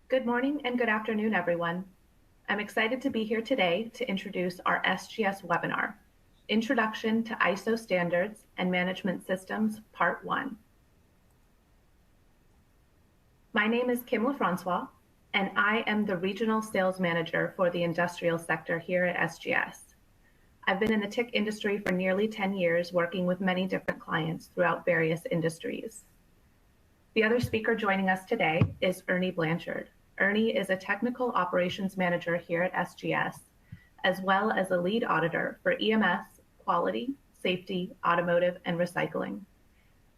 Good morning and good afternoon, everyone. I'm excited to be here today to introduce our SGS webinar, Introduction to ISO Standards and Management Systems, Part 1. My name is Kim Lefrancois, and I am the Regional Sales Manager for the industrial sector here at SGS. I've been in the TIC industry for nearly 10 years, working with many different clients throughout various industries. The other speaker joining us today is Ernest Blanchard. Ernie is a technical operations manager here at SGS, as well as a lead auditor for EMS, quality, safety, automotive, and recycling.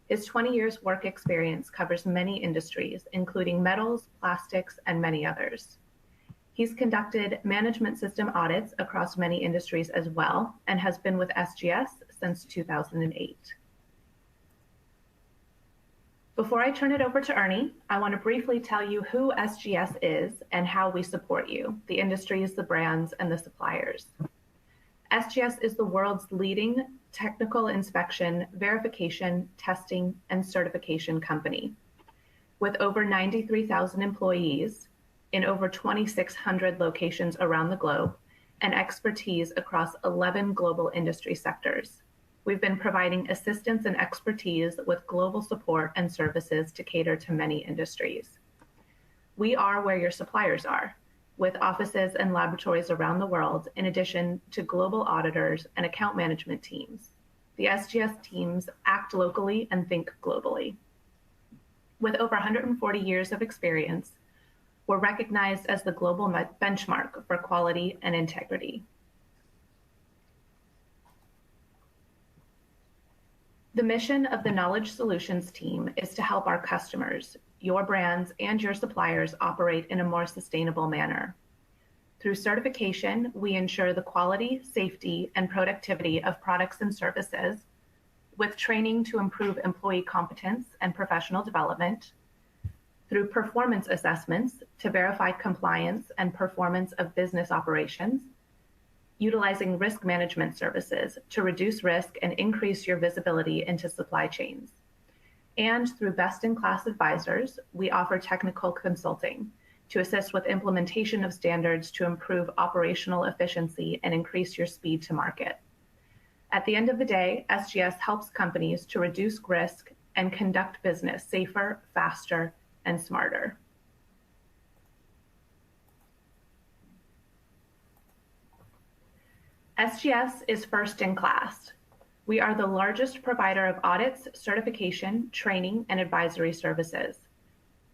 His 20 years work experience covers many industries, including metals, plastics, and many others. He's conducted management system audits across many industries as well, and has been with SGS since 2008. Before I turn it over to Ernie, I want to briefly tell you who SGS is and how we support you, the industries, the brands, and the suppliers. SGS is the world's leading technical inspection, verification, testing, and certification company. With over 93,000 employees in over 2,600 locations around the globe and expertise across 11 global industry sectors. We've been providing assistance and expertise with global support and services to cater to many industries. We are where your suppliers are, with offices and laboratories around the world, in addition to global auditors and account management teams. The SGS teams act locally and think globally. With over 140 years of experience, we're recognized as the global benchmark for quality and integrity. The mission of the Knowledge Solutions team is to help our customers, your brands, and your suppliers operate in a more sustainable manner. Through certification, we ensure the quality, safety, and productivity of products and services, with training to improve employee competence and professional development, through performance assessments to verify compliance and performance of business operations, utilizing risk management services to reduce risk and increase your visibility into supply chains. And through best-in-class advisors, we offer technical consulting to assist with implementation of standards to improve operational efficiency and increase your speed to market. At the end of the day, SGS helps companies to reduce risk and conduct business safer, faster, and smarter. SGS is first in class. We are the largest provider of audits, certification, training, and advisory services.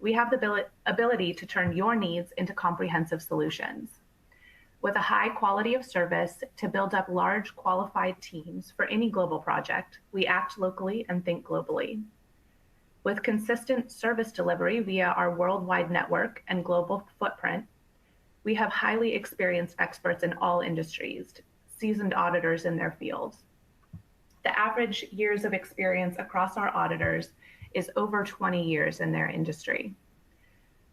We have the ability to turn your needs into comprehensive solutions. With a high quality of service to build up large qualified teams for any global project, we act locally and think globally. With consistent service delivery via our worldwide network and global footprint, we have highly experienced experts in all industries, seasoned auditors in their fields. The average years of experience across our auditors is over 20 years in their industry.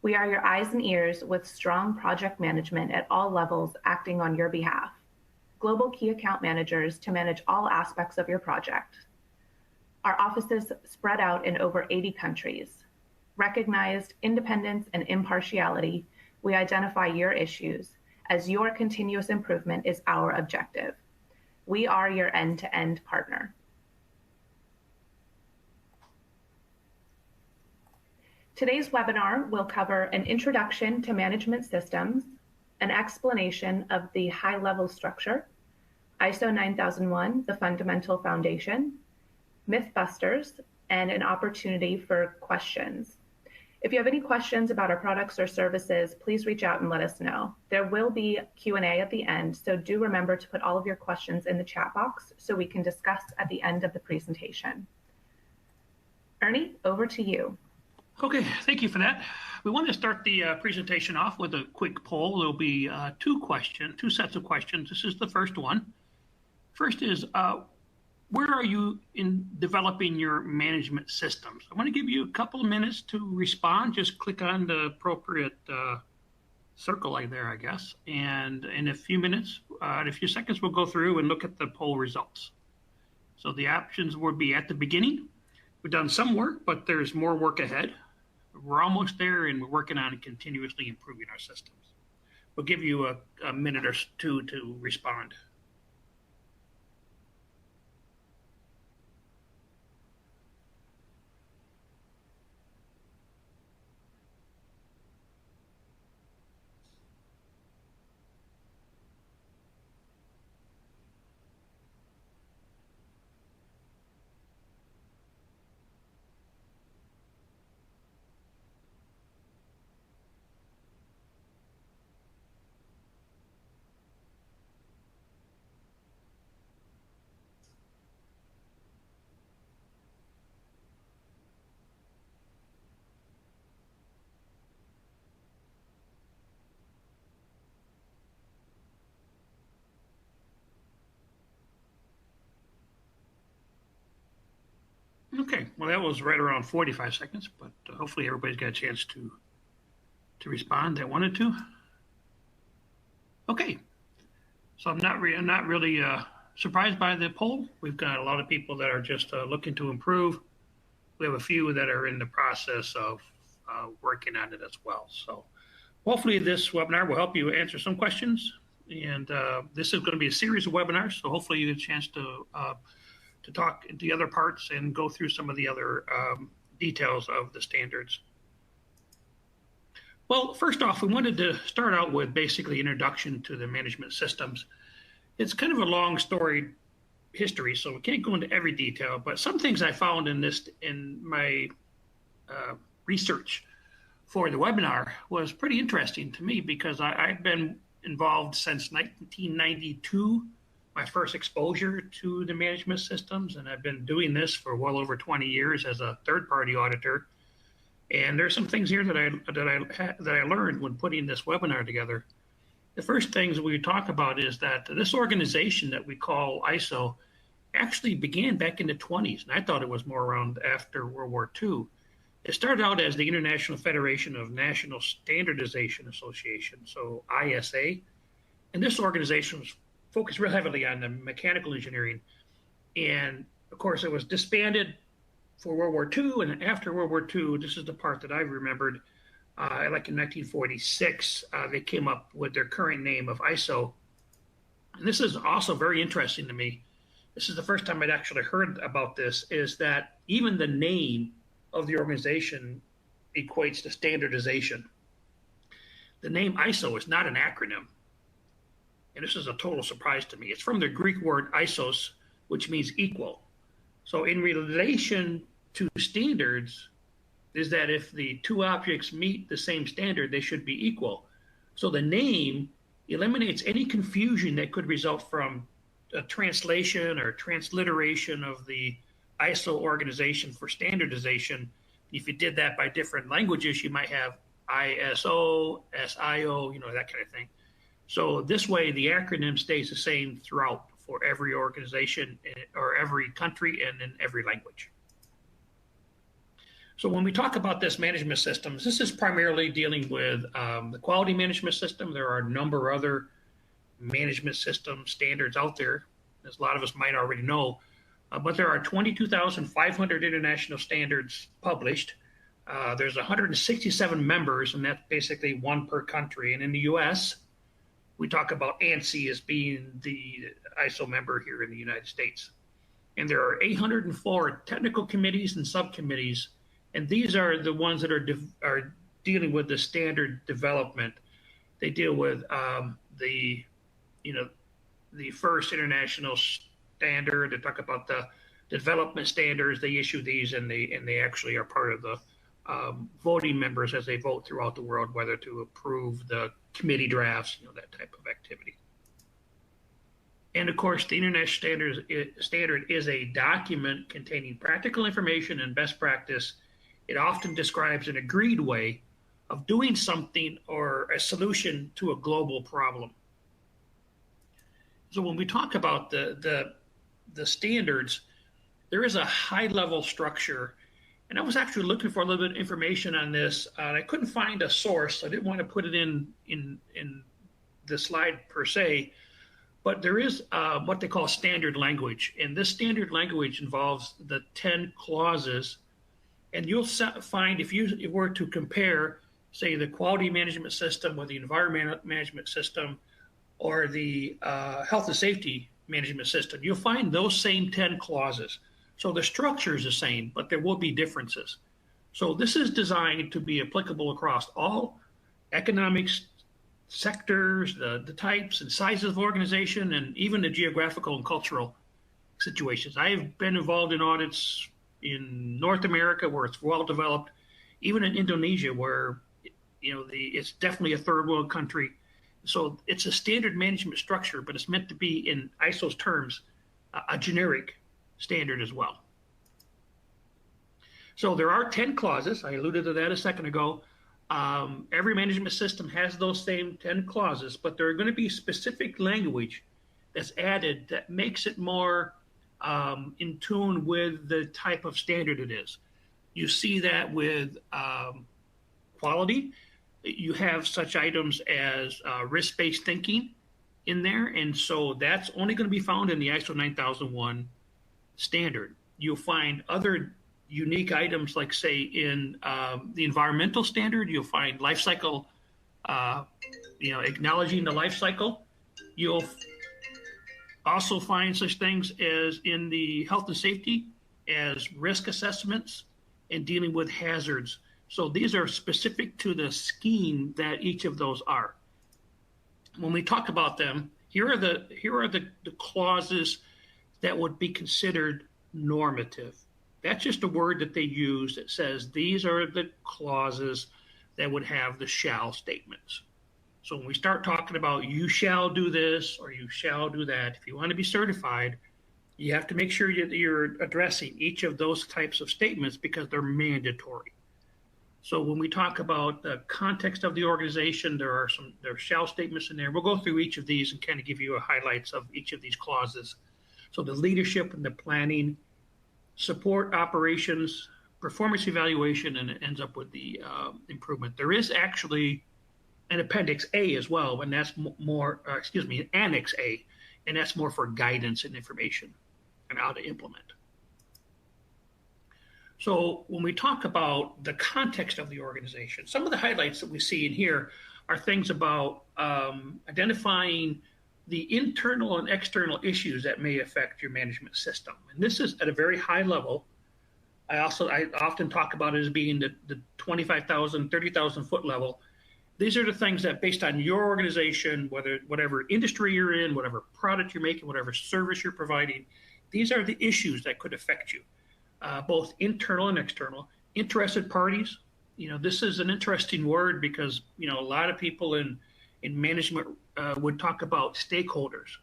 We are your eyes and ears with strong project management at all levels acting on your behalf. Global key account managers to manage all aspects of your project. Our offices spread out in over 80 countries. Recognized independence and impartiality, we identify your issues as your continuous improvement is our objective. We are your end-to-end partner. Today's webinar will cover an introduction to management systems, an explanation of the high-level structure, ISO 9001, the fundamental foundation, Mythbusters, and an opportunity for questions. If you have any questions about our products or services, please reach out and let us know. There will be Q&A at the end, so do remember to put all of your questions in the chat box so we can discuss at the end of the presentation. Ernie, over to you. Okay, thank you for that. We want to start the presentation off with a quick poll. There'll be two sets of questions. This is the first one. First is, where are you in developing your management systems? I want to give you a couple of minutes to respond. Just click on the appropriate circle there, I guess. And in a few minutes, in a few seconds, we'll go through and look at the poll results. So the options will be at the beginning. We've done some work, but there's more work ahead. we're almost there, and we're working on continuously improving our systems. We'll give you a minute or two to respond. Okay, well, that was right around 45 seconds, but hopefully everybody's got a chance to respond that wanted to. Okay, so I'm not really surprised by the poll. We've got a lot of people that are just looking to improve. We have a few that are in the process of working on it as well. So hopefully this webinar will help you answer some questions. And this is going to be a series of webinars, so hopefully you get a chance to talk the other parts and go through some of the other details of the standards. Well, first off, we wanted to start out with basically introduction to the management systems. It's kind of a long story history, so we can't go into every detail, but some things I found in my research for the webinar was pretty interesting to me, because I've been involved since 1992, my first exposure to the management systems, and I've been doing this for well over 20 years as a third-party auditor. And there's some things here that I learned when putting this webinar together. The first things we talk about is that this organization that we call ISO actually began back in the 20s, and I thought it was more around after World War II. It started out as the International Federation of National Standardization Association, so ISA, and this organization was focused real heavily on the mechanical engineering. And of course, it was disbanded for World War II, and after World War II, this is the part that I remembered, like in 1946, they came up with their current name of ISO. And this is also very interesting to me. This is the first time I'd actually heard about this, is that even the name of the organization equates to standardization. The name ISO is not an acronym. And this is a total surprise to me. It's from the Greek word isos, which means equal. So in relation to standards is that if the two objects meet the same standard, they should be equal. So the name eliminates any confusion that could result from a translation or transliteration of the ISO organization for standardization. If you did that by different languages, you might have ISO, SIO, that kind of thing. So this way, the acronym stays the same throughout for every organization or every country and in every language. So when we talk about this management systems, this is primarily dealing with the quality management system. There are a number of other management system standards out there, as a lot of us might already know, but there are 22,500 international standards published. There's 167 members, and that's basically one per country. And in the US, we talk about ANSI as being the ISO member here in the United States. And there are 804 technical committees and subcommittees, and these are the ones that are dealing with the standard development. They deal with the first international standard. They talk about the development standards. They issue these, and they actually are part of the voting members as they vote throughout the world whether to approve the committee drafts, that type of activity. And of course, the international standard is a document containing practical information and best practice. It often describes an agreed way of doing something or a solution to a global problem. So when we talk about the standards, there is a high-level structure. And I was actually looking for a little bit of information on this. And I couldn't find a source. I didn't want to put it in the slide per se. But there is what they call standard language. And this standard language involves the 10 clauses And you'll find if you were to compare, say, the quality management system with the environmental management system or the health and safety management system, you'll find those same 10 clauses. So the structure is the same, but there will be differences. So this is designed to be applicable across all economics sectors, the types and sizes of organization, and even the geographical and cultural situations. I have been involved in audits in North America where it's well developed, even in Indonesia where it's definitely a third world country. So it's a standard management structure, but it's meant to be in ISO's terms a generic standard as well. So there are 10 clauses. I alluded to that a second ago. Every management system has those same 10 clauses, but there are going to be specific language that's added that makes it more in tune with the type of standard it is. You see that with quality. You have such items as risk-based thinking in there, and so that's only going to be found in the ISO 9001 standard. You'll find other unique items like, say, in the environmental standard, you'll find life cycle, acknowledging the life cycle. You'll also find such things as in the health and safety as risk assessments and dealing with hazards. So these are specific to the scheme that each of those are. When we talk about them, here are the clauses that would be considered normative. That's just a word that they use that says these are the clauses that would have the shall statements. So when we start talking about you shall do this or you shall do that, if you want to be certified, you have to make sure that you're addressing each of those types of statements because they're mandatory. So when we talk about the context of the organization, there are shall statements in there. We'll go through each of these and kind of give you highlights of each of these clauses. So the leadership and the planning, support operations, performance evaluation, and it ends up with the improvement. There is actually an Appendix A as well, and that's Annex A, and that's more for guidance and information and how to implement. So when we talk about the context of the organization, some of the highlights that we see in here are things about identifying the internal and external issues that may affect your management system. And this is at a very high level. I often talk about it as being the 25,000, 30,000 foot level. These are the things that based on your organization, whatever industry you're in, whatever product you're making, whatever service you're providing, these are the issues that could affect you, both internal and external. Interested parties, this is an interesting word because, a lot of people in management would talk about stakeholders.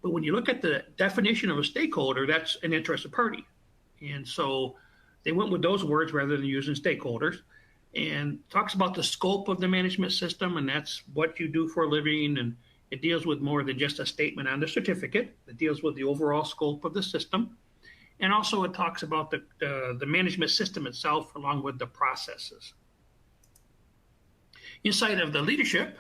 But when you look at the definition of a stakeholder, that's an interested party. And so they went with those words rather than using stakeholders, and talks about the scope of the management system, and that's what you do for a living. And it deals with more than just a statement on the certificate. It deals with the overall scope of the system. And also it talks about the management system itself along with the processes. Inside of the leadership,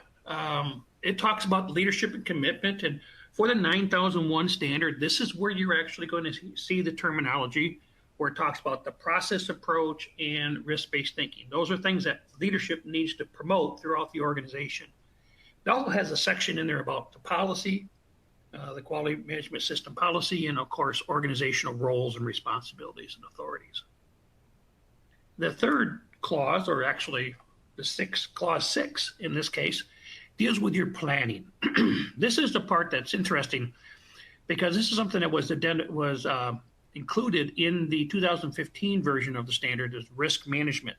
it talks about leadership and commitment. And for the 9001 standard, this is where you're actually going to see the terminology where it talks about the process approach and risk-based thinking. Those are things that leadership needs to promote throughout the organization. It also has a section in there about the policy, the quality management system policy, and of course, organizational roles and responsibilities and authorities. The third clause, or actually clause 6 in this case, deals with your planning. This is the part that's interesting because this is something that was included in the 2015 version of the standard as risk management.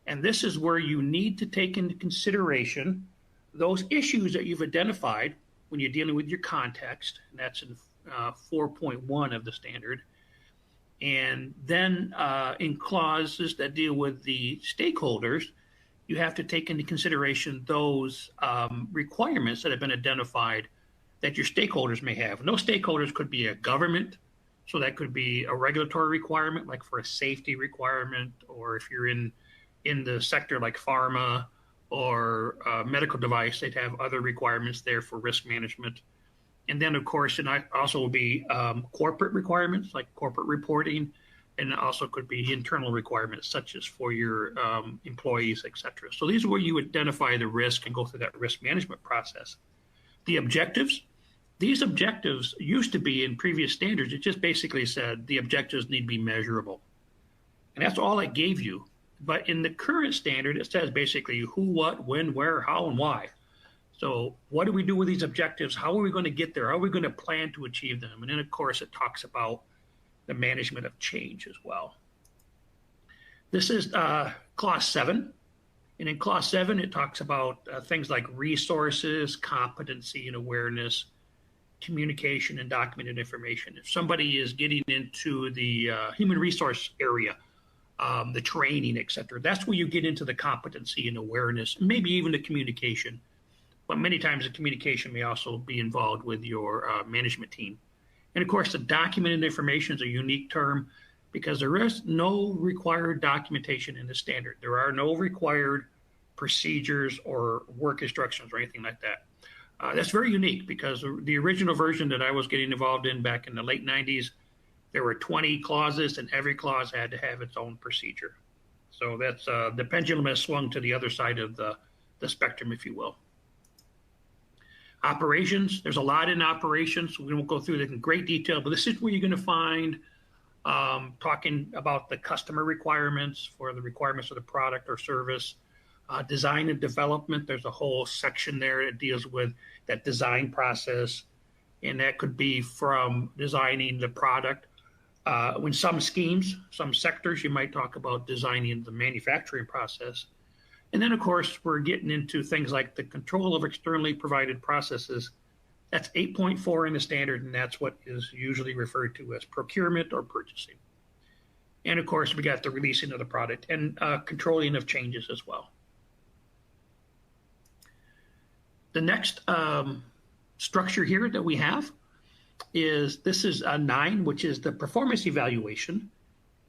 And this is where you need to take into consideration those issues that you've identified when you're dealing with your context, and that's in 4.1 of the standard. And then in clauses that deal with the stakeholders, you have to take into consideration those requirements that have been identified that your stakeholders may have. And those stakeholders could be a government, so that could be a regulatory requirement, like for a safety requirement, or if you're in the sector like pharma or medical device, they'd have other requirements there for risk management. And then, of course, and also will be corporate requirements like corporate reporting, and it also could be internal requirements such as for your employees, et cetera. So these are where you identify the risk and go through that risk management process. The objectives, these objectives used to be in previous standards, it just basically said the objectives need to be measurable. And that's all it gave you. But in the current standard, it says basically who, what, when, where, how, and why. So what do we do with these objectives? How are we going to get there? How are we going to plan to achieve them? And then, of course, it talks about the management of change as well. This is clause 7. And in clause 7, it talks about things like resources, competency and awareness, communication and documented information. If somebody is getting into the human resource area, the training, et cetera, that's where you get into the competency and awareness, and maybe even the communication. But many times the communication may also be involved with your management team. And of course, the documented information is a unique term because there is no required documentation in the standard. There are no required procedures or work instructions or anything like that. That's very unique because the original version that I was getting involved in back in the late 90s, there were 20 clauses and every clause had to have its own procedure. So that's the pendulum has swung to the other side of the spectrum, if you will. Operations, there's a lot in operations. We won't go through it in great detail, but this is where you're going to find talking about the customer requirements for the requirements of the product or service. Design and development, there's a whole section there that deals with that design process. And that could be from designing the product. In some schemes, some sectors, you might talk about designing the manufacturing process. And then, of course, we're getting into things like the control of externally provided processes. That's 8.4 in the standard, and that's what is usually referred to as procurement or purchasing. And, of course, we got the releasing of the product and controlling of changes as well. The next structure here that we have is this is a 9, which is the performance evaluation.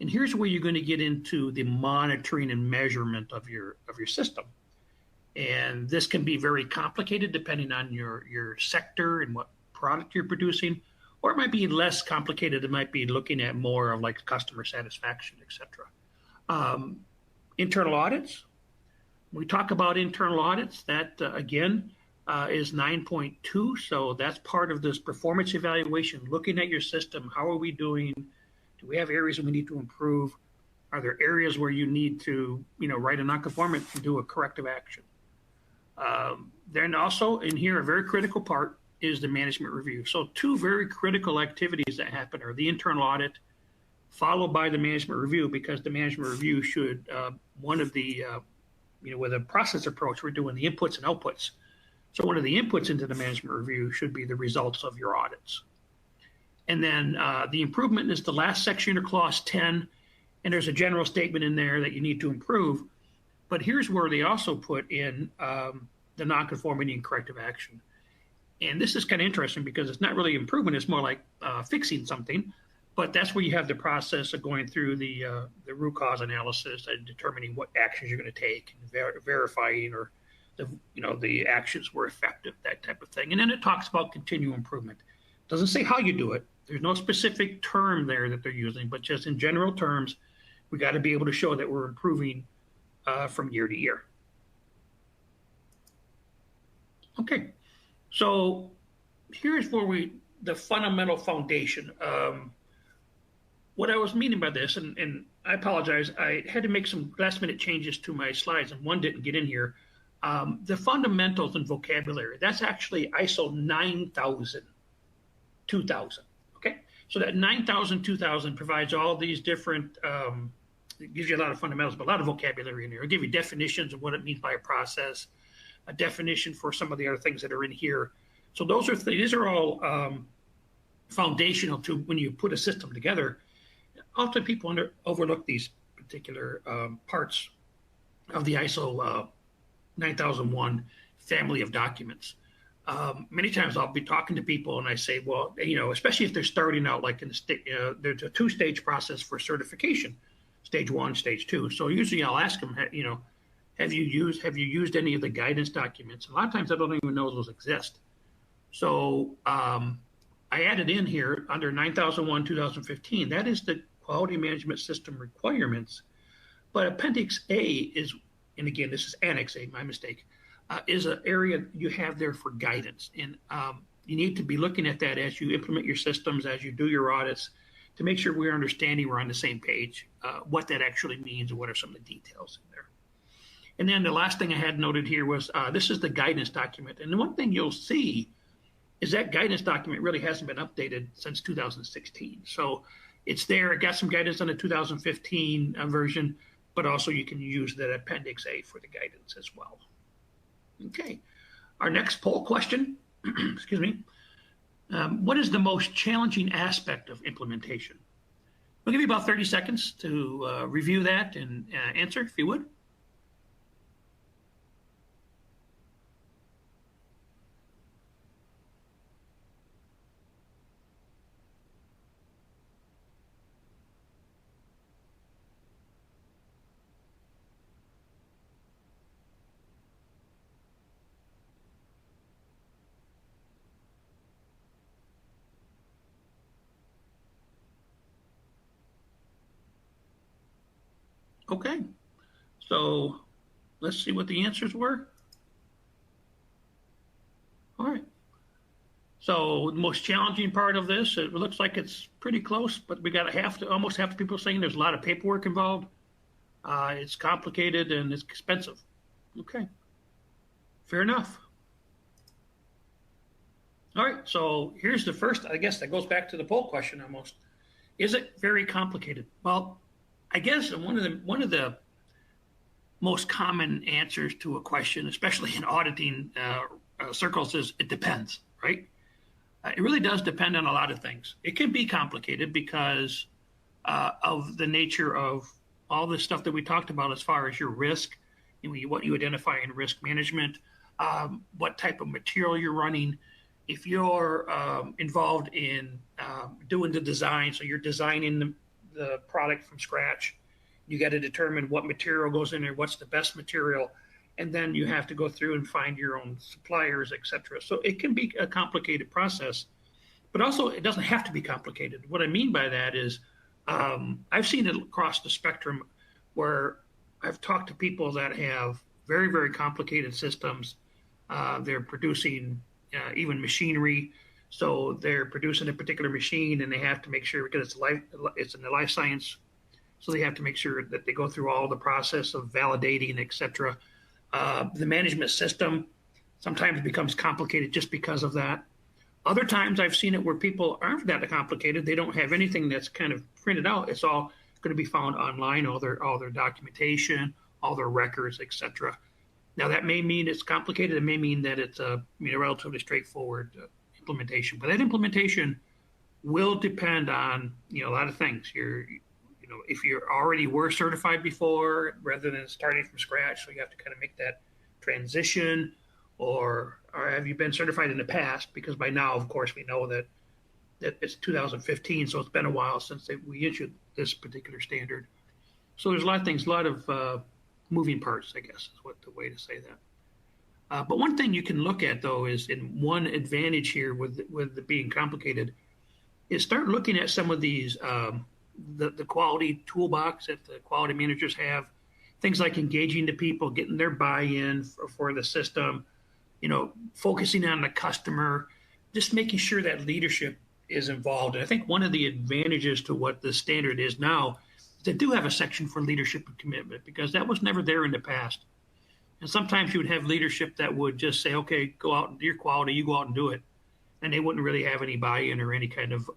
And here's where you're going to get into the monitoring and measurement of your system. And this can be very complicated depending on your sector and what product you're producing, or it might be less complicated. It might be looking at more of like customer satisfaction, et cetera. Internal audits. We talk about internal audits. That, again, is 9.2. So that's part of this performance evaluation, looking at your system. How are we doing? Do we have areas that we need to improve? Are there areas where you need to, write a nonconformant and do a corrective action? Then also in here, a very critical part is the management review. So 2 very critical activities that happen are the internal audit, followed by the management review, because the management review should, one of the, with a process approach, we're doing the inputs and outputs. So one of the inputs into the management review should be the results of your audits. And then the improvement is the last section of clause 10, and there's a general statement in there that you need to improve. But here's where they also put in the nonconformity and corrective action. And this is kind of interesting because it's not really improvement, it's more like fixing something. But that's where you have the process of going through the root cause analysis and determining what actions you're going to take, and verifying or the actions were effective, that type of thing. And then it talks about continual improvement. It doesn't say how you do it. There's no specific term there that they're using, but just in general terms, we got to be able to show that we're improving from year to year. Okay, so here's where the fundamental foundation. What I was meaning by this, and I apologize, I had to make some last minute changes to my slides, and one didn't get in here. The fundamentals and vocabulary, that's actually ISO 9000, 2000. Okay, so that 9000, 2000 provides all these different, it gives you a lot of fundamentals, but a lot of vocabulary in here. It'll give you definitions of what it means by a process, a definition for some of the other things that are in here. So these are all foundational to when you put a system together. Often people overlook these particular parts of the ISO 9001 family of documents. Many times I'll be talking to people and I say, well, especially if they're starting out, like in there's a 2-stage process for certification, stage 1, stage 2. So usually I'll ask them, have you used any of the guidance documents? And a lot of times I don't even know those exist. So I added in here under 9001, 2015, that is the quality management system requirements. But Appendix A is, and again, this is Annex A, my mistake, is an area you have there for guidance. And you need to be looking at that as you implement your systems, as you do your audits, to make sure we're understanding we're on the same page, what that actually means and what are some of the details in there. And then the last thing I had noted here was this is the guidance document. And the one thing you'll see is that guidance document really hasn't been updated since 2016. So it's there. It got some guidance on the 2015 version, but also you can use that Appendix A for the guidance as well. Okay. Our next poll question, excuse me, what is the most challenging aspect of implementation? We'll give you about 30 seconds to review that and answer, if you would. Okay, so let's see what the answers were. All right. So the most challenging part of this, it looks like it's pretty close, but we got almost half the people saying there's a lot of paperwork involved. It's complicated and it's expensive. Okay, fair enough. All right, so here's the first, I guess that goes back to the poll question almost. Is it very complicated? Well, I guess one of the most common answers to a question, especially in auditing circles, is it depends, right? It really does depend on a lot of things. It can be complicated because of the nature of all this stuff that we talked about as far as your risk, what you identify in risk management, what type of material you're running. If you're involved in doing the design, so you're designing the product from scratch, you got to determine what material goes in there, what's the best material, and then you have to go through and find your own suppliers, et cetera. So it can be a complicated process, but also it doesn't have to be complicated. What I mean by that is I've seen it across the spectrum where I've talked to people that have very, very complicated systems. They're producing even machinery. So they're producing a particular machine and they have to make sure, because it's in the life science, so they have to make sure that they go through all the process of validating, et cetera. The management system sometimes becomes complicated just because of that. Other times I've seen it where people aren't that complicated. They don't have anything that's kind of printed out. It's all going to be found online, all their documentation, all their records, et cetera. Now that may mean it's complicated. It may mean that it's a relatively straightforward implementation, but that implementation will depend on a lot of things. If you already were certified before, rather than starting from scratch, so you have to kind of make that transition, or have you been certified in the past? Because by now, of course, we know that it's 2015, so it's been a while since we issued this particular standard. So there's a lot of things, a lot of moving parts, I guess, is what the way to say that. But one thing you can look at, though, is in one advantage here with it being complicated, is start looking at some of these, the quality toolbox that the quality managers have, things like engaging the people, getting their buy-in for the system, focusing on the customer, just making sure that leadership is involved. And I think one of the advantages to what the standard is now is they do have a section for leadership and commitment, because that was never there in the past. And sometimes you would have leadership that would just say, okay, go out and do your quality, you go out and do it. And they wouldn't really have any buy-in or any kind of,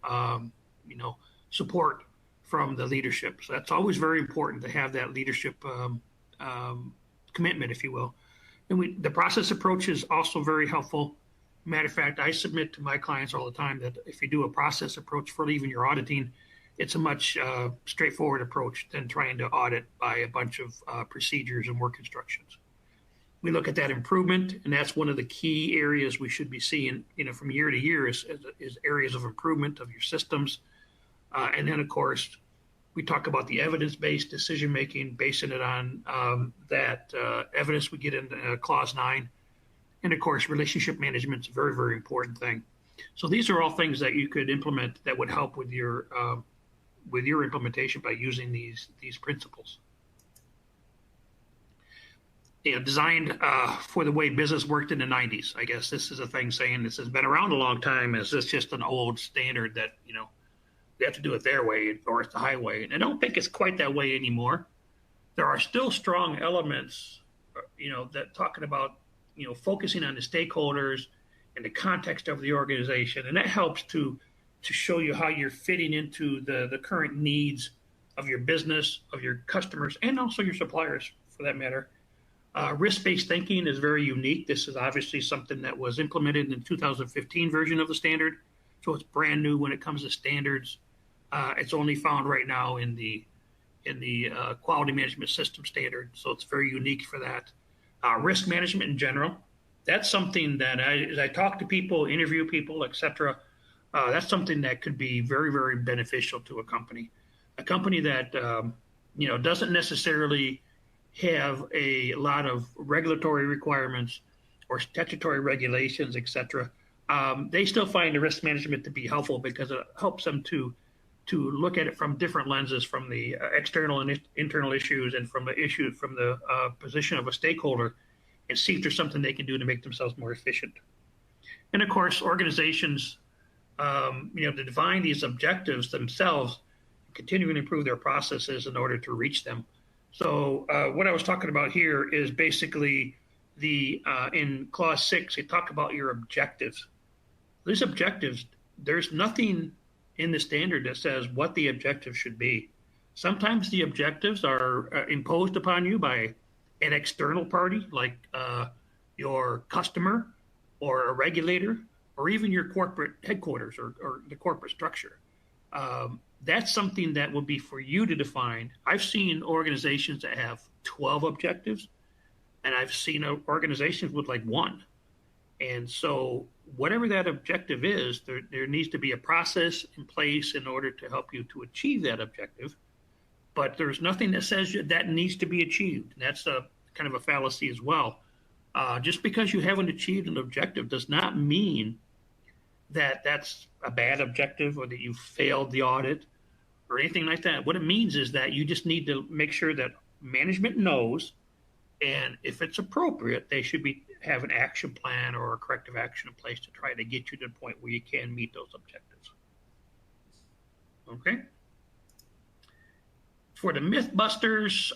support from the leadership. So that's always very important to have that leadership commitment, if you will. And the process approach is also very helpful. Matter of fact, I submit to my clients all the time that if you do a process approach for even your auditing, it's a much straightforward approach than trying to audit by a bunch of procedures and work instructions. We look at that improvement, and that's one of the key areas we should be seeing, from year to year is areas of improvement of your systems. And then, of course, we talk about the evidence-based decision-making, basing it on that evidence we get in Clause 9. And, of course, relationship management is a very, very important thing. So these are all things that you could implement that would help with your with your implementation by using these principles. Designed for the way business worked in the 90s. I guess this is a thing saying this has been around a long time. Is this just an old standard that, they have to do it their way or it's the highway? And I don't think it's quite that way anymore. There are still strong elements, that talking about, focusing on the stakeholders and the context of the organization. And that helps to show you how you're fitting into the current needs of your business, of your customers, and also your suppliers for that matter. Risk-based thinking is very unique. This is obviously something that was implemented in the 2015 version of the standard. So it's brand new when it comes to standards. It's only found right now in the quality management system standard. So it's very unique for that. Risk management in general, that's something that as I talk to people, interview people, etc., that's something that could be very, very beneficial to a company. A company that, doesn't necessarily have a lot of regulatory requirements or statutory regulations, etc. They still find the risk management to be helpful because it helps them to look at it from different lenses, from the external and internal issues, and from the position of a stakeholder, and see if there's something they can do to make themselves more efficient. And of course, organizations, to define these objectives themselves, continue to improve their processes in order to reach them. So what I was talking about here is basically in clause 6, they talk about your objectives. These objectives, there's nothing in the standard that says what the objectives should be. Sometimes the objectives are imposed upon you by an external party, like your customer or a regulator, or even your corporate headquarters or the corporate structure. That's something that will be for you to define. I've seen organizations that have 12 objectives, and I've seen organizations with like one. And so whatever that objective is, there needs to be a process in place in order to help you to achieve that objective. But there's nothing that says that needs to be achieved. And that's a kind of a fallacy as well. Just because you haven't achieved an objective does not mean that that's a bad objective or that you failed the audit or anything like that. What it means is that you just need to make sure that management knows, and if it's appropriate, they should have an action plan or a corrective action in place to try to get you to the point where you can meet those objectives. Okay. For the Mythbusters,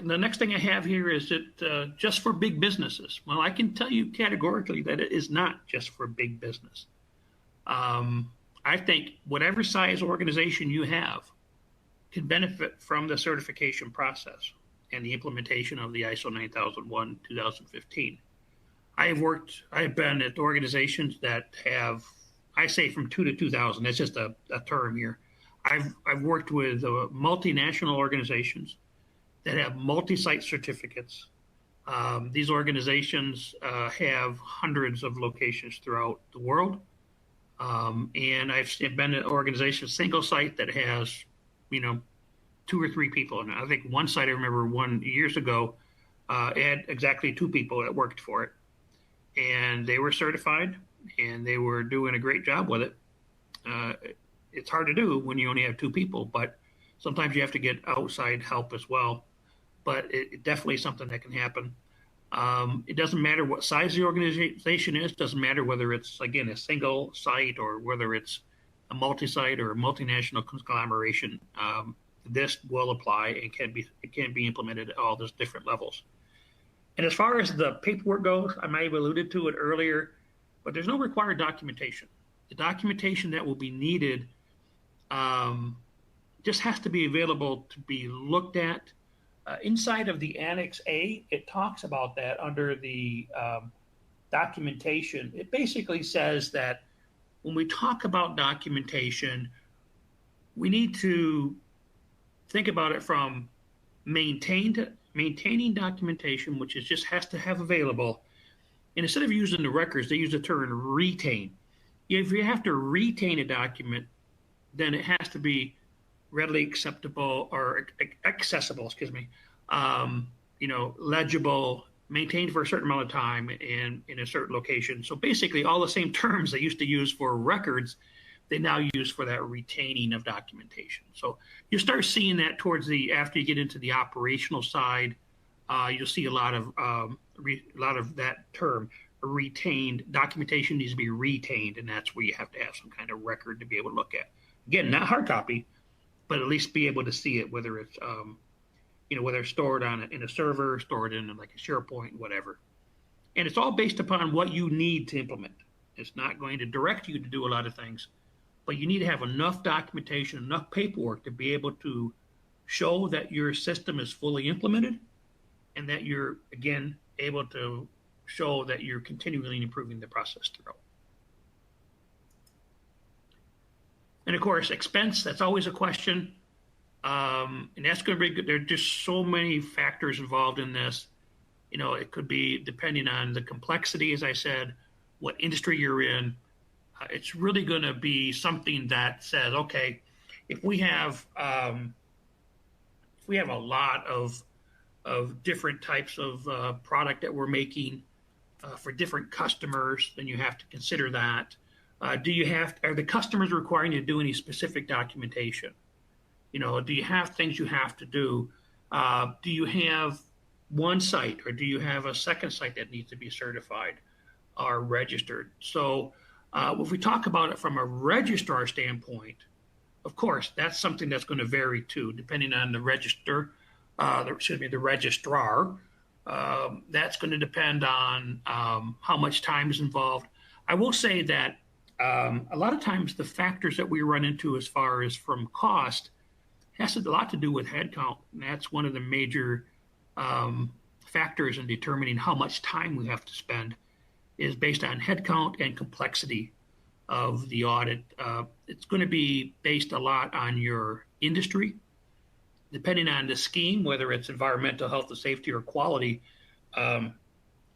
the next thing I have here is that just for big businesses. Well, I can tell you categorically that it is not just for big business. I think whatever size organization you have can benefit from the certification process and the implementation of the ISO 9001:2015. I have been at organizations that have, I say from 2 to 2,000. That's just a term here. I've worked with multinational organizations that have multi-site certificates. These organizations have hundreds of locations throughout the world. And I've been at an organization, single site that has, 2 or 3 people. And I think one site I remember years ago had exactly 2 people that worked for it. And they were certified and they were doing a great job with it. It's hard to do when you only have 2 people, but sometimes you have to get outside help as well. But it definitely is something that can happen. It doesn't matter what size the organization is. It doesn't matter whether it's, again, a single site or whether it's a multi-site or a multinational conglomeration. This will apply and it can be implemented at all those different levels. And as far as the paperwork goes, I may have alluded to it earlier, but there's no required documentation. The documentation that will be needed just has to be available to be looked at. Inside of the Annex A, it talks about that under the documentation. It basically says that when we talk about documentation, we need to think about it from maintaining documentation, which just has to have available. And instead of using the records, they use the term retain. If you have to retain a document, then it has to be readily acceptable or accessible, legible, maintained for a certain amount of time and in a certain location. So basically all the same terms they used to use for records, they now use for that retaining of documentation. So you start seeing that towards after you get into the operational side, you'll see a lot of that term retained documentation needs to be retained, and that's where you have to have some kind of record to be able to look at. Again, not hard copy, but at least be able to see it, whether it's whether it's stored in a server, stored in like a SharePoint, whatever. And it's all based upon what you need to implement. It's not going to direct you to do a lot of things, but you need to have enough documentation, enough paperwork to be able to show that your system is fully implemented and that you're, again, able to show that you're continually improving the process throughout. And of course, expense, that's always a question. And that's going to be good. There are just so many factors involved in this. It could be depending on the complexity, as I said, what industry you're in. It's really going to be something that says, okay, if we have a lot of different types of product that we're making for different customers, then you have to consider that. Are the customers requiring you to do any specific documentation? Do you have things you have to do? Do you have one site, or do you have a second site that needs to be certified or registered? So if we talk about it from a registrar standpoint, of course, that's something that's going to vary too, depending on the the registrar. That's going to depend on how much time is involved. I will say that a lot of times the factors that we run into as far as from cost has a lot to do with headcount. And that's one of the major factors in determining how much time we have to spend is based on headcount and complexity of the audit. It's going to be based a lot on your industry, depending on the scheme, whether it's environmental, health and safety, or quality. In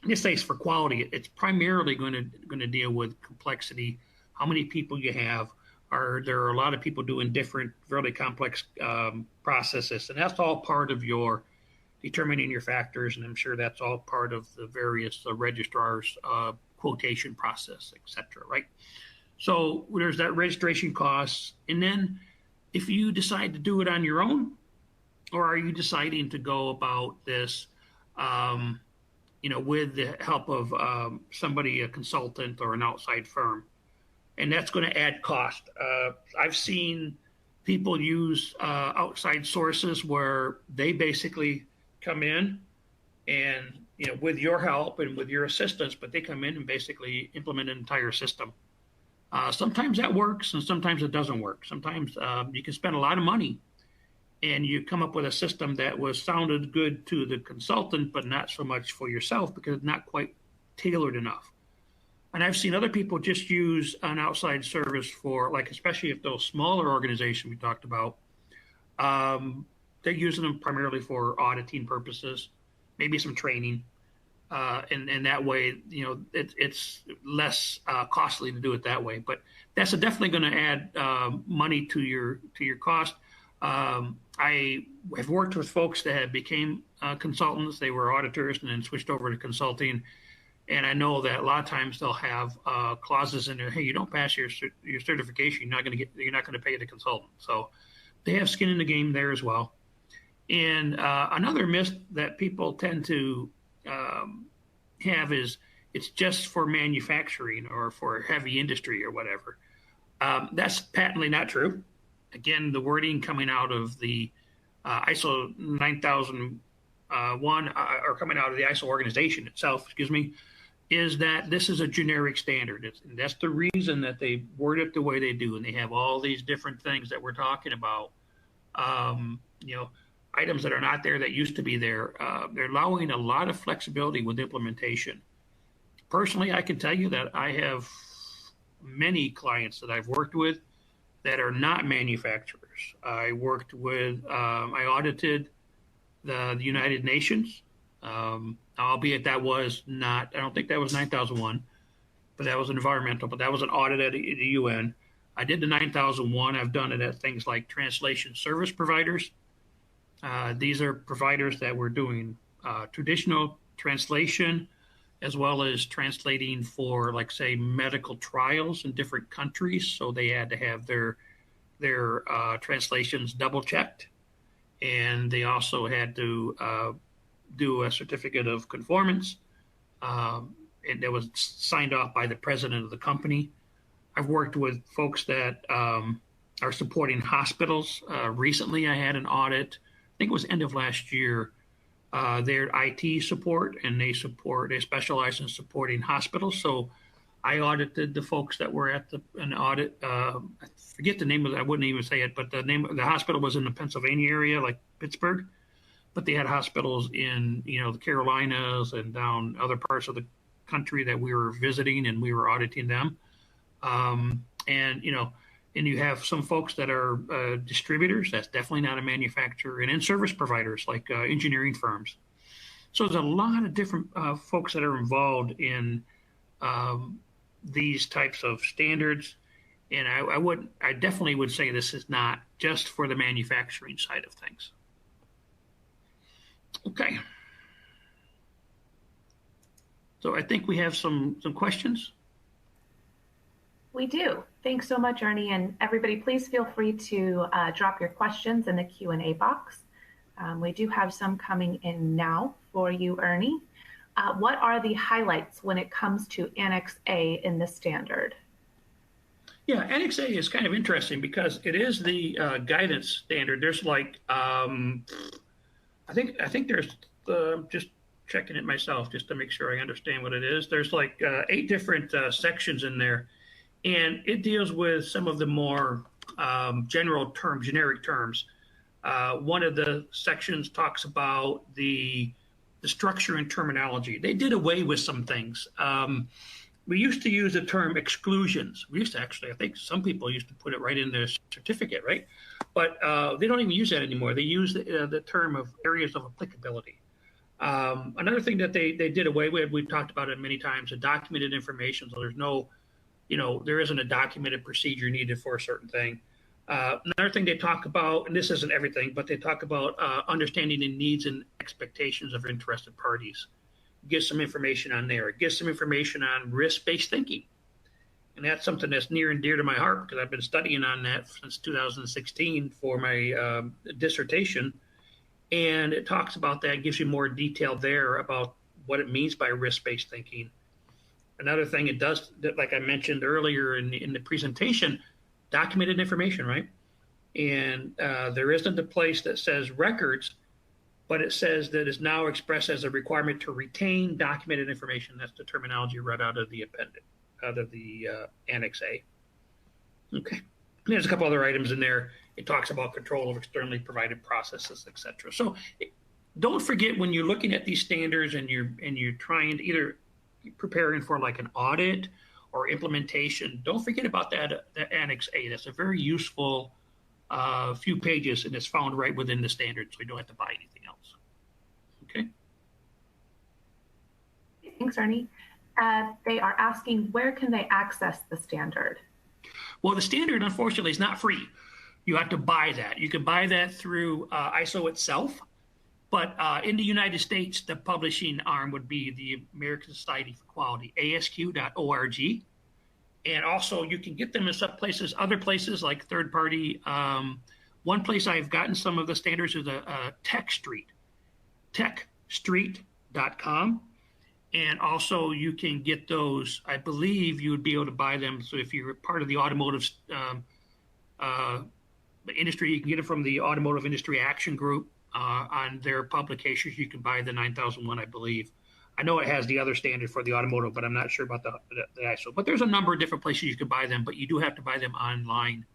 this case, for quality, it's primarily going to deal with complexity, how many people you have. There are a lot of people doing different, fairly complex processes, and that's all part of your determining your factors, and I'm sure that's all part of the various registrars' quotation process, et cetera, right? So there's that registration costs, and then if you decide to do it on your own, or are you deciding to go about this, with the help of somebody, a consultant or an outside firm? And that's going to add cost. I've seen people use outside sources where they basically come in and, with your help and with your assistance, but they come in and basically implement an entire system. Sometimes that works and sometimes it doesn't work. Sometimes you can spend a lot of money and you come up with a system that sounded good to the consultant, but not so much for yourself because it's not quite tailored enough. And I've seen other people just use an outside service for, like, especially if those smaller organizations we talked about, they're using them primarily for auditing purposes, maybe some training. And that way, it's less costly to do it that way. But that's definitely going to add money to your cost. I have worked with folks that became consultants. They were auditors and then switched over to consulting. And I know that a lot of times they'll have clauses in there. Hey, you don't pass your certification, you're not going to pay the consultant. So they have skin in the game there as well. And another myth that people tend to have is it's just for manufacturing or for heavy industry or whatever. That's patently not true. Again, the wording coming out of the ISO 9001 or coming out of the ISO organization itself, is that this is a generic standard. And that's the reason that they word it the way they do. And they have all these different things that we're talking about, items that are not there that used to be there. They're allowing a lot of flexibility with implementation. Personally, I can tell you that I have many clients that I've worked with that are not manufacturers. I audited the United Nations, albeit that was not, I don't think that was 9001, but that was environmental, but that was an audit at the UN. I did the 9001. I've done it at things like translation service providers. These are providers that were doing traditional translation as well as translating for, like, say, medical trials in different countries. So they had to have their translations double checked, and they also had to do a certificate of conformance, and that was signed off by the president of the company. I've worked with folks that are supporting hospitals. Recently, I had an audit. I think it was end of last year. Their IT support, and they specialize in supporting hospitals. So I audited the folks that were at an audit. I forget the name of it. I wouldn't even say it, but the name of the hospital was in the Pennsylvania area, like Pittsburgh. But they had hospitals in, the Carolinas and down other parts of the country that we were visiting, and we were auditing them. And you have some folks that are distributors. That's definitely not a manufacturer, and then service providers like engineering firms. So there's a lot of different folks that are involved in these types of standards. And I definitely would say this is not just for the manufacturing side of things. Okay. So I think we have some questions. We do. Thanks so much, Ernie. And everybody, please feel free to drop your questions in the Q&A box. We do have some coming in now for you, Ernie. What are the highlights when it comes to Annex A in the standard? Yeah, Annex A is kind of interesting because it is the guidance standard. There's like, I think there's, just checking it myself just to make sure I understand what it is. There's like 8 different sections in there. And it deals with some of the more generic terms. One of the sections talks about the structure and terminology. They did away with some things. We used to use the term exclusions. We used to actually, I think some people used to put it right in their certificate, right? But they don't even use that anymore. They use the term of areas of applicability. Another thing that they did away with, we've talked about it many times, the documented information. So there's no, there isn't a documented procedure needed for a certain thing. Another thing they talk about, and this isn't everything, but they talk about understanding the needs and expectations of interested parties. Give some information on there. Give some information on risk-based thinking. And that's something that's near and dear to my heart because I've been studying on that since 2016 for my dissertation. And it talks about that, gives you more detail there about what it means by risk-based thinking. Another thing it does, like I mentioned earlier in the presentation, documented information, right? And there isn't a place that says records, but it says that it's now expressed as a requirement to retain documented information. That's the terminology right out of the appendix, out of the Annex A. Okay. And there's a couple other items in there. It talks about control of externally provided processes, et cetera. So don't forget when you're looking at these standards and you're trying to either preparing for like an audit or implementation, don't forget about that Annex A. That's a very useful few pages, and it's found right within the standard, so you don't have to buy anything else. Okay. Thanks, Ernie. They are asking, where can they access the standard? Well, the standard, unfortunately, is not free. You have to buy that. You can buy that through ISO itself. But in the United States, the publishing arm would be the American Society for Quality, asq.org. And also you can get them in some places, other places like third party. One place I've gotten some of the standards is a techstreet.com. And also you can get those, I believe you would be able to buy them. So if you're part of the automotive industry, you can get it from the Automotive Industry Action Group. On their publications, you can buy the 9001, I believe. I know it has the other standard for the automotive, but I'm not sure about the ISO. But there's a number of different places you can buy them, but you do have to buy them online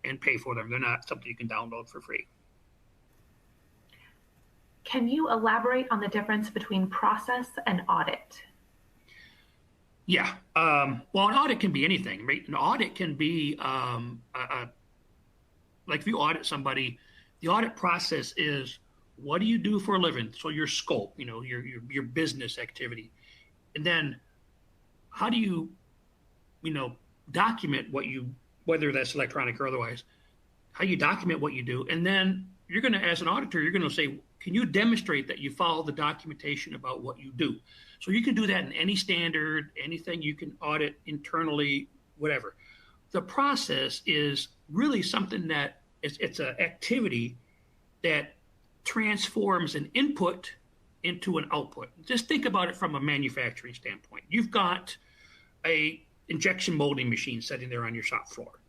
and pay for them. They're not something you can download for free. Can you elaborate on the difference between process and audit? Yeah. Well, an audit can be anything, right? An audit can be like if you audit somebody, the audit process is, what do you do for a living? So your scope, your business activity. And then how do you, document what you, whether that's electronic or otherwise, how you document what you do. And then you're going to, as an auditor, you're going to say, can you demonstrate that you follow the documentation about what you do? So you can do that in any standard, anything you can audit internally, whatever. The process is really something that it's an activity that transforms an input into an output. Just think about it from a manufacturing standpoint. You've got a injection molding machine sitting there on your shop floor.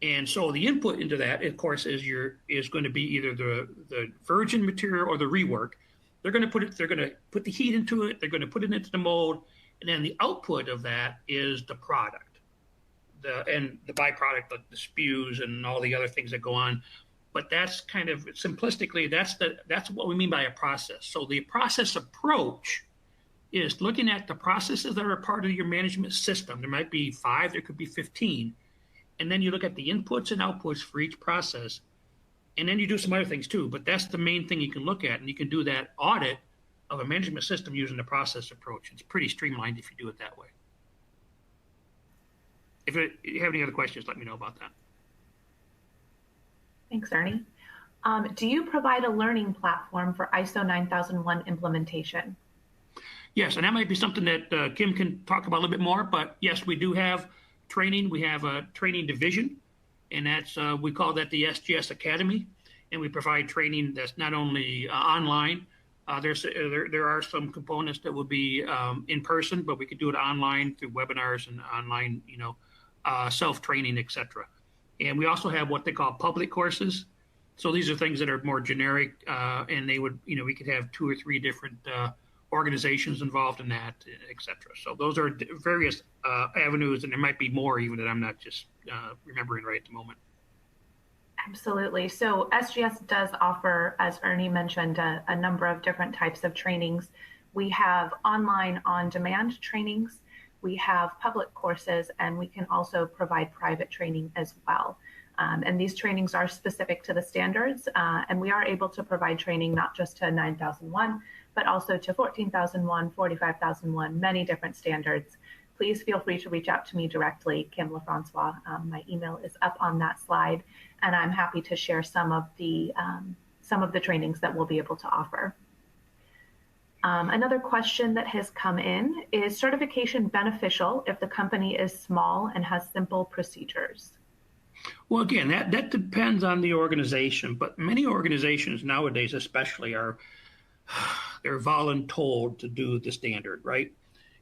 And so the input into that, of course, is going to be either the virgin material or the rework. They're going to put the heat into it, they're going to put it into the mold, and then the output of that is the product. And the byproduct, the spews and all the other things that go on. But that's kind of simplistically, that's what we mean by a process. So the process approach is looking at the processes that are part of your management system. There might be 5, there could be 15. And then you look at the inputs and outputs for each process. And then you do some other things too. But that's the main thing you can look at. And you can do that audit of a management system using the process approach. It's pretty streamlined if you do it that way. If you have any other questions, let me know about that. Thanks, Ernie. Do you provide a learning platform for ISO 9001 implementation? Yes, and that might be something that Kim can talk about a little bit more. But yes, we do have training. We have a training division, and that's we call that the SGS Academy. And we provide training that's not only online. There are some components that will be in person, but we could do it online through webinars and online, self-training, etc. And we also have what they call public courses. So these are things that are more generic, and they would, we could have 2 or 3 different organizations involved in that, etc. So those are various avenues, and there might be more even that I'm not just remembering right at the moment. Absolutely. So SGS does offer, as Ernie mentioned, a number of different types of trainings. We have online on-demand trainings. We have public courses, and we can also provide private training as well. And these trainings are specific to the standards, and we are able to provide training not just to 9001, but also to 14001, 45001, many different standards. Please feel free to reach out to me directly, Kim LaFrancois. My email is up on that slide, and I'm happy to share some of the trainings that we'll be able to offer. Another question that has come in is certification beneficial if the company is small and has simple procedures? Well, again, that depends on the organization, but many organizations nowadays especially they're voluntold to do the standard, right?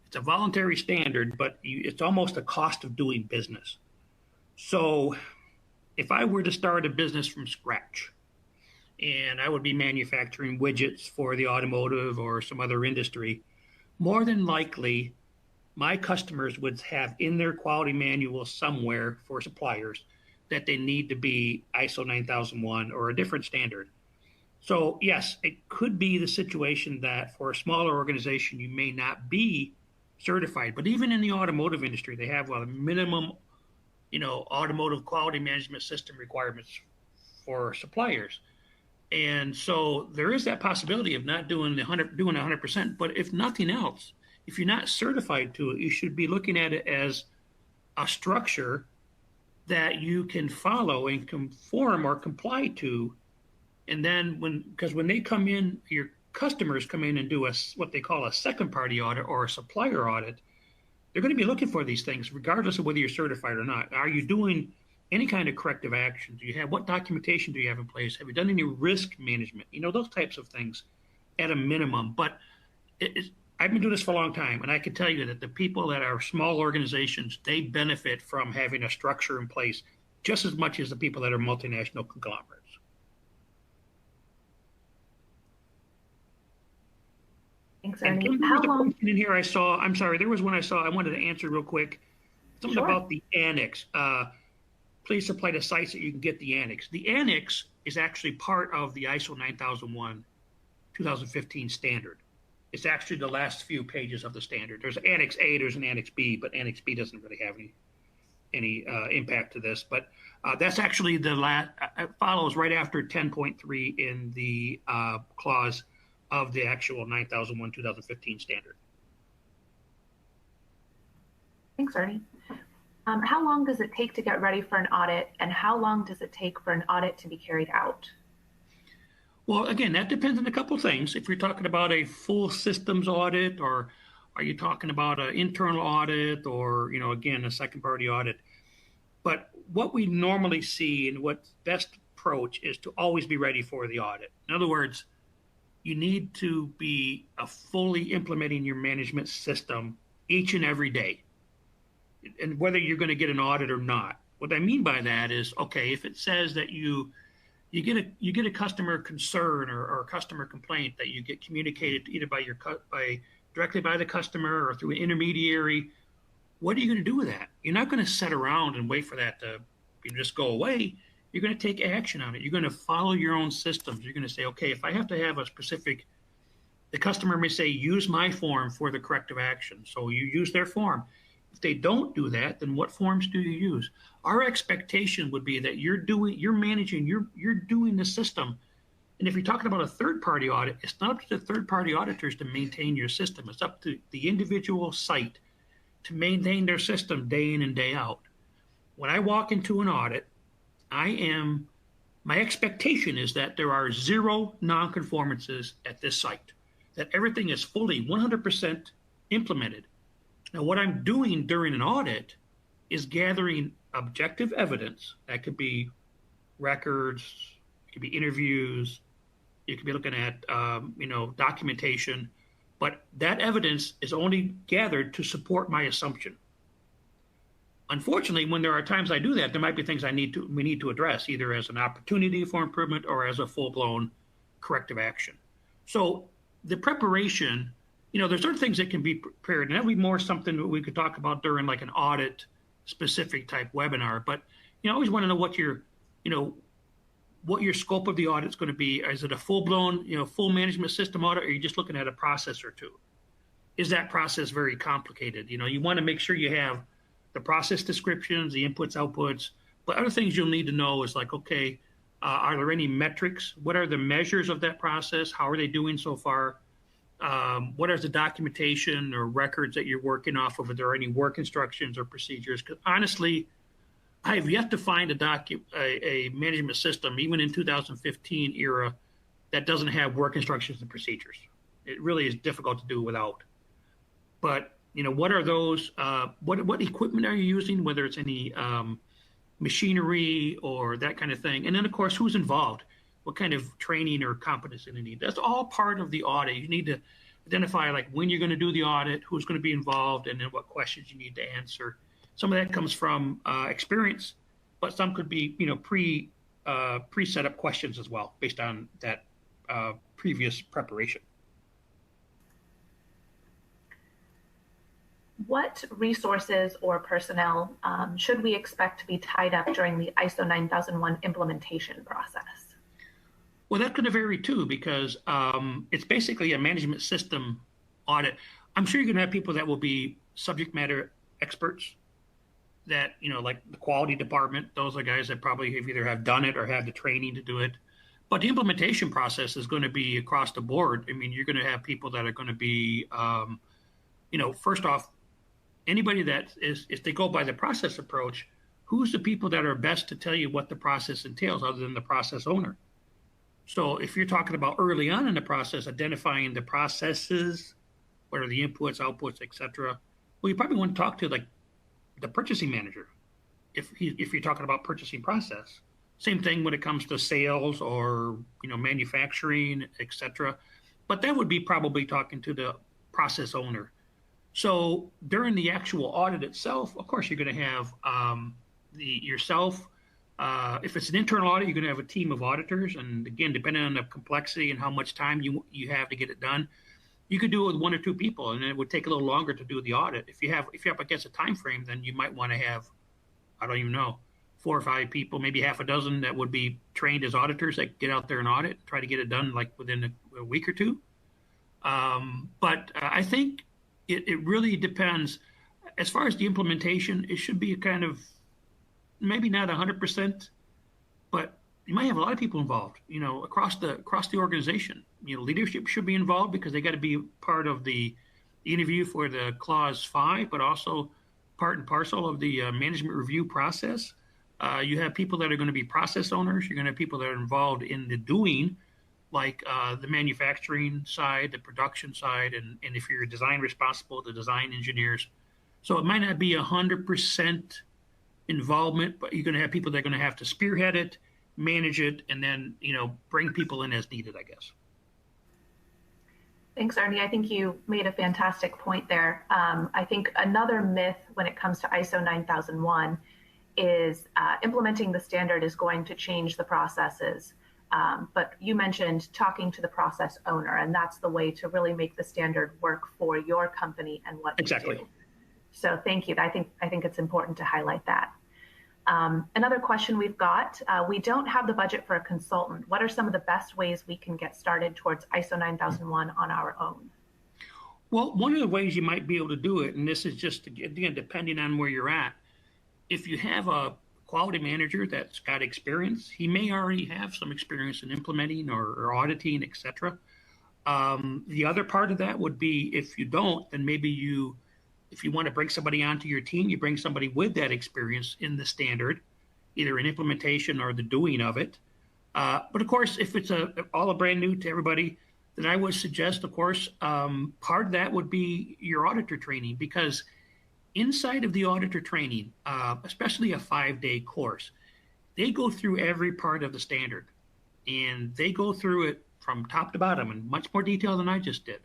It's a voluntary standard, but it's almost a cost of doing business. So if I were to start a business from scratch, and I would be manufacturing widgets for the automotive or some other industry, more than likely my customers would have in their quality manual somewhere for suppliers that they need to be ISO 9001 or a different standard. So yes, it could be the situation that for a smaller organization, you may not be certified, but even in the automotive industry, they have a minimum, automotive quality management system requirements for suppliers. And so there is that possibility of not doing 100%. But if nothing else, if you're not certified to it, you should be looking at it as a structure that you can follow and conform or comply to. And then when they come in, your customers come in and do what they call a second party audit or a supplier audit, they're going to be looking for these things regardless of whether you're certified or not. Are you doing any kind of corrective action? What documentation do you have in place? Have you done any risk management? Those types of things at a minimum. But I've been doing this for a long time, and I can tell you that the people that are small organizations, they benefit from having a structure in place just as much as the people that are multinational conglomerates. Thanks, Ernie. And there was a question in here I saw. I'm sorry, there was one I saw. I wanted to answer real quick. Something about the annex. Please supply the sites that you can get the annex. The annex is actually part of the ISO 9001 2015 standard. It's actually the last few pages of the standard. There's Annex A, there's an Annex B, but Annex B doesn't really have any impact to this. But that's actually it follows right after 10.3 in the clause of the actual 9001 2015 standard. Thanks, Ernie. How long does it take to get ready for an audit, and how long does it take for an audit to be carried out? Well, again, that depends on a couple of things. If you're talking about a full systems audit, or are you talking about an internal audit, or again, a second party audit. But what we normally see and what's best approach is to always be ready for the audit. In other words, you need to be fully implementing your management system each and every day, and whether you're going to get an audit or not. What I mean by that is, okay, if it says that you get a customer concern or a customer complaint that you get communicated either by directly by the customer or through an intermediary, what are you going to do with that? You're not going to sit around and wait for that to just go away. You're going to take action on it. You're going to follow your own systems. You're going to say, okay, if I have to have a specific, the customer may say, use my form for the corrective action. So you use their form. If they don't do that, then what forms do you use? Our expectation would be that you're managing, you're doing the system. And if you're talking about a third-party audit, it's not up to the third-party auditors to maintain your system. It's up to the individual site to maintain their system day in and day out. When I walk into an audit, my expectation is that there are zero nonconformances at this site, that everything is fully 100% implemented. Now, what I'm doing during an audit is gathering objective evidence. That could be records, it could be interviews, you could be looking at documentation, but that evidence is only gathered to support my assumption. Unfortunately, when there are times I do that, there might be things we need to address, either as an opportunity for improvement or as a full-blown corrective action. So the preparation, there's certain things that can be prepared, and that would be more something that we could talk about during like an audit specific type webinar. But I always want to know what your scope of the audit is going to be. Is it a full-blown, full management system audit, or are you just looking at a process or two? Is that process very complicated? You want to make sure you have the process descriptions, the inputs, outputs, but other things you'll need to know is like, okay, are there any metrics? What are the measures of that process? How are they doing so far? What is the documentation or records that you're working off of? Are there any work instructions or procedures? Because honestly, I have yet to find a management system, even in 2015 era, that doesn't have work instructions and procedures. It really is difficult to do without. But what are those? What equipment are you using? Whether it's any machinery or that kind of thing, and then of course, who's involved? What kind of training or competency they need? That's all part of the audit. You need to identify like when you're going to do the audit, who's going to be involved, and then what questions you need to answer. Some of that comes from experience, but some could be pre-set up questions as well based on that previous preparation. What resources or personnel should we expect to be tied up during the ISO 9001 implementation process? Well, that could vary too, because it's basically a management system audit. I'm sure you're going to have people that will be subject matter experts that, like the quality department. Those are guys that probably either have done it or have the training to do it. But the implementation process is going to be across the board. I mean, you're going to have people that are going to be, first off, anybody that is, if they go by the process approach, who's the people that are best to tell you what the process entails other than the process owner? So if you're talking about early on in the process, identifying the processes, what are the inputs, outputs, etc., well, you probably want to talk to like the purchasing manager if you're talking about purchasing process. Same thing when it comes to sales or manufacturing, etc. But that would be probably talking to the process owner. So during the actual audit itself, of course, you're going to have yourself. If it's an internal audit, you're going to have a team of auditors, and again, depending on the complexity and how much time you have to get it done, you could do it with one or two people, and it would take a little longer to do the audit. If you're up against a time frame, then you might want to have, I don't even know, 4 or 5 people, maybe half a dozen that would be trained as auditors that get out there and audit, try to get it done like within a week or two. But I think it really depends. As far as the implementation, it should be a kind of, maybe not 100%, but you might have a lot of people involved, across the organization. Leadership should be involved because they got to be part of the interview for the Clause 5, but also part and parcel of the management review process. You have people that are going to be process owners. You're going to have people that are involved in the doing, like the manufacturing side, the production side, and if you're design responsible, the design engineers. So it might not be 100% involvement, but you're going to have people that are going to have to spearhead it, manage it, and then bring people in as needed, I guess. Thanks, Ernie. I think you made a fantastic point there. I think another myth when it comes to ISO 9001 is implementing the standard is going to change the processes. But you mentioned talking to the process owner, and that's the way to really make the standard work for your company and what exactly. you do. So thank you. I think it's important to highlight that. Another question we've got, we don't have the budget for a consultant. What are some of the best ways we can get started towards ISO 9001 on our own? Well, one of the ways you might be able to do it, and this is just, again, depending on where you're at, if you have a quality manager that's got experience, he may already have some experience in implementing or auditing, etc. The other part of that would be if you don't, then maybe if you want to bring somebody onto your team, you bring somebody with that experience in the standard, either in implementation or the doing of it. But of course, if it's all brand new to everybody, then I would suggest, of course, part of that would be your auditor training, because inside of the auditor training, especially a 5-day course, they go through every part of the standard, and they go through it from top to bottom in much more detail than I just did.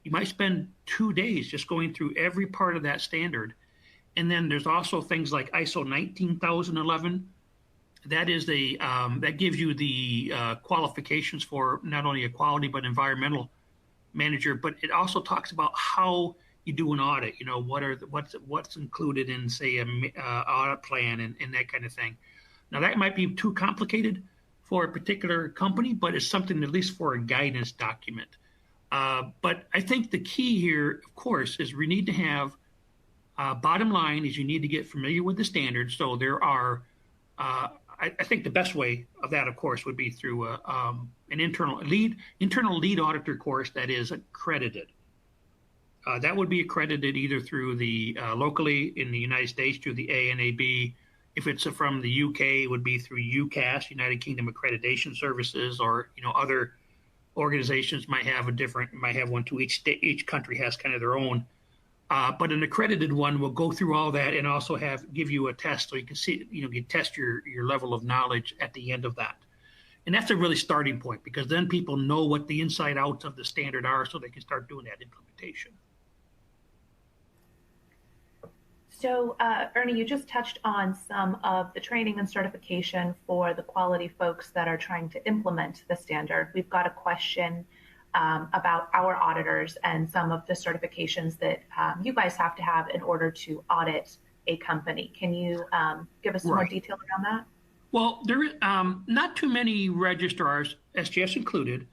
You might spend 2 days just going through every part of that standard. And then there's also things like ISO 19011. That is that gives you the qualifications for not only a quality but environmental manager. But it also talks about how you do an audit. What's included in, say, an audit plan and that kind of thing. Now that might be too complicated for a particular company, but it's something at least for a guidance document. But I think the key here, of course, is we need to have, bottom line is you need to get familiar with the standards. So there are, I think the best way of that, of course, would be through an internal lead auditor course that is accredited. That would be accredited either through the locally in the United States through the ANAB. If it's from the UK, it would be through UCAS, United Kingdom Accreditation Services, or other organizations might have one too. Each country has kind of their own, but an accredited one will go through all that and also give you a test so you can see, you test your level of knowledge at the end of that. And that's a really starting point, because then people know what the inside outs of the standard are, so they can start doing that implementation. So, Ernie, you just touched on some of the training and certification for the quality folks that are trying to implement the standard. We've got a question about our auditors and some of the certifications that you guys have to have in order to audit a company. Can you give us some more detail around that? Well, there is not too many registrars, SGS included,